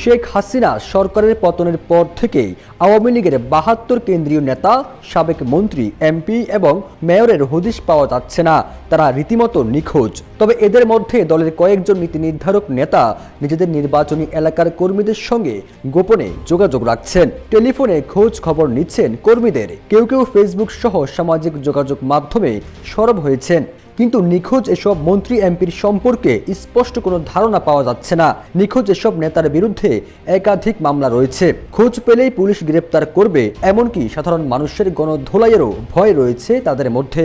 শেখ হাসিনা সরকারের পতনের পর থেকেই আওয়ামী লীগের ৭২ কেন্দ্রীয় নেতা, সাবেক মন্ত্রী, এমপি এবং মেয়রের হদিশ পাওয়া যাচ্ছে না। তারা রীতিমতো নিখোঁজ। তবে এদের মধ্যে দলের কয়েকজন নীতি নির্ধারক নেতা নিজেদের নির্বাচনী এলাকার কর্মীদের সঙ্গে গোপনে যোগাযোগ রাখছেন, টেলিফোনে খোঁজ খবর নিচ্ছেন কর্মীদের। কেউ কেউ ফেসবুক সহ সামাজিক যোগাযোগ মাধ্যমে সরব হয়েছেন। কিন্তু নিখোঁজ এসব মন্ত্রী এমপির সম্পর্কে স্পষ্ট কোনো ধারণা পাওয়া যাচ্ছে না। নিখোঁজ এসব নেতার বিরুদ্ধে একাধিক মামলা রয়েছে। খোঁজ পেলেই পুলিশ গ্রেপ্তার করবে, এমনকি সাধারণ মানুষের গণধোলাইয়েরও ভয় রয়েছে তাদের মধ্যে।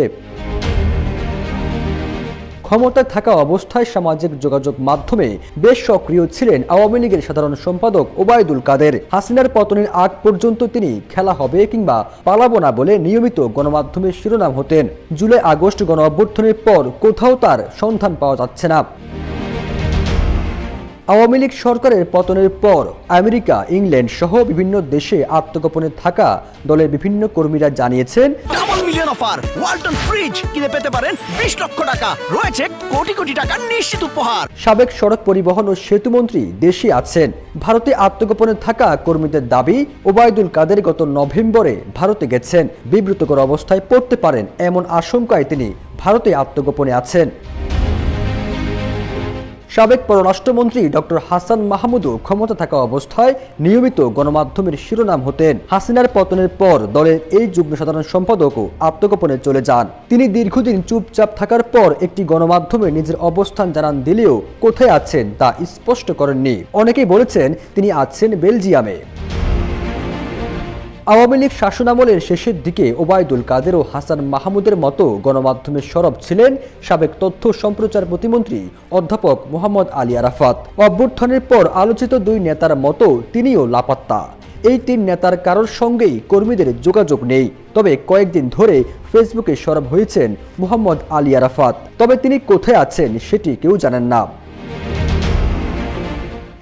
ক্ষমতায় থাকা অবস্থায় সামাজিক যোগাযোগ মাধ্যমে বেশ সক্রিয় ছিলেন আওয়ামী লীগের সাধারণ সম্পাদক ওবায়দুল কাদের। হাসিনার পতনের আগ পর্যন্ত তিনি খেলা হবে কিংবা পালাবো না বলে নিয়মিত গণমাধ্যমের শিরোনাম হতেন। জুলাই আগস্ট গণ অভ্যুত্থানের পর কোথাও তার সন্ধান পাওয়া যাচ্ছে না। আওয়ামী লীগ সরকারের পতনের পর আমেরিকা, ইংল্যান্ড সহ বিভিন্ন দেশে আত্মগোপনে থাকা দলের বিভিন্ন কর্মীরা জানিয়েছেন, double million offer Walton fridge কিনে পেতে পারেন ২০ লক্ষ টাকা, রয়েছে কোটি কোটি টাকার নিশ্চিত উপহার। সাবেক সড়ক পরিবহন ও সেতু মন্ত্রী দেশে আছেন। ভারতে আত্মগোপনে থাকা কর্মীদের দাবি, ওবায়দুল কাদের গত নভেম্বরে ভারতে গেছেন। বিব্রতকর অবস্থায় পড়তে পারেন এমন আশঙ্কায় তিনি ভারতে আত্মগোপনে আছেন। সাবেক পররাষ্ট্রমন্ত্রী ডক্টর হাসান মাহমুদও ক্ষমতা থাকা অবস্থায় নিয়মিত গণমাধ্যমের শিরোনাম হতেন। হাসিনার পতনের পর দলের এই যুগ্ম সাধারণ সম্পাদকও আত্মগোপনে চলে যান। তিনি দীর্ঘদিন চুপচাপ থাকার পর একটি গণমাধ্যমে নিজের অবস্থান জানান দিলেও কোথায় আছেন তা স্পষ্ট করেননি। অনেকেই বলেছেন তিনি আছেন বেলজিয়ামে। আওয়ামী লীগ শাসনামলের শেষের দিকে ওবায়দুল কাদের ও হাসান মাহমুদের মতো গণমাধ্যমের সরব ছিলেন সাবেক তথ্য সম্প্রচার প্রতিমন্ত্রী অধ্যাপক মোহাম্মদ আলী আরাফাত। অভ্যুত্থানের পর আলোচিত দুই নেতার মতো তিনিও লাপাত্তা। এই তিন নেতার কারোর সঙ্গেই কর্মীদের যোগাযোগ নেই। তবে কয়েকদিন ধরে ফেসবুকে সরব হয়েছেন মোহাম্মদ আলী আরাফাত। তবে তিনি কোথায় আছেন সেটি কেউ জানেন না।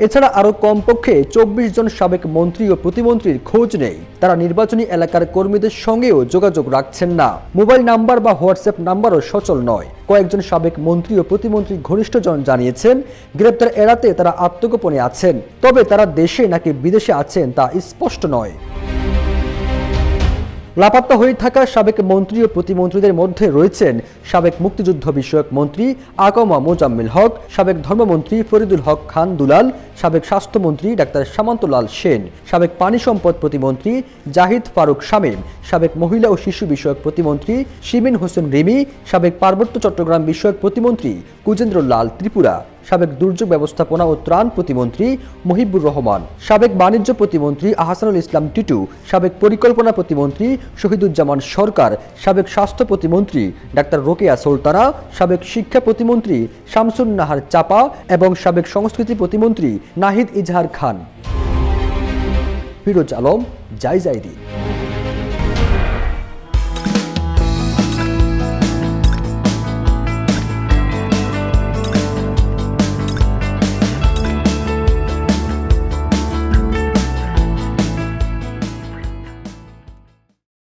এছাড়া আরও কমপক্ষে ২৪ জন সাবেক মন্ত্রী ও প্রতিমন্ত্রীর খোঁজ নেই। তারা নির্বাচনী এলাকার কর্মীদের সঙ্গেও যোগাযোগ রাখছেন না। মোবাইল নাম্বার বা হোয়াটসঅ্যাপ নাম্বারও সচল নয়। কয়েকজন সাবেক মন্ত্রী ও প্রতিমন্ত্রী ঘনিষ্ঠজন জানিয়েছেন, গ্রেপ্তার এড়াতে তারা আত্মগোপনে আছেন। তবে তারা দেশে নাকি বিদেশে আছেন তা স্পষ্ট নয়। লাপাত্তা হয়ে থাকা সাবেক মন্ত্রী ও প্রতিমন্ত্রীদের মধ্যে রয়েছেন সাবেক মুক্তিযুদ্ধ বিষয়ক মন্ত্রী আকমা মোজাম্মেল হক, সাবেক ধর্মমন্ত্রী ফরিদুল হক খান দুলাল, সাবেক স্বাস্থ্যমন্ত্রী ডাক্তার সামান্তলাল সেন, সাবেক পানি সম্পদ প্রতিমন্ত্রী জাহিদ ফারুক শামীম, সাবেক মহিলা ও শিশু বিষয়ক প্রতিমন্ত্রী শিবিন হোসেন রিমি, সাবেক পার্বত্য চট্টগ্রাম বিষয়ক প্রতিমন্ত্রী কুজেন্দ্র লাল ত্রিপুরা, সাবেক দুর্যোগ ব্যবস্থাপনা ও ত্রাণ প্রতিমন্ত্রী মহিবুর রহমান, সাবেক বাণিজ্য প্রতিমন্ত্রী আহসানুল ইসলাম টিটু, সাবেক পরিকল্পনা প্রতিমন্ত্রী শহীদুজ্জামান সরকার, সাবেক স্বাস্থ্য প্রতিমন্ত্রী ডাক্তার রোকেয়া সুলতানা, সাবেক শিক্ষা প্রতিমন্ত্রী শামসুন নাহার চাপা এবং সাবেক সংস্কৃতি প্রতিমন্ত্রী নাহিদ ইজহার খান। ফিরোজ আলম, জাইজাইদি।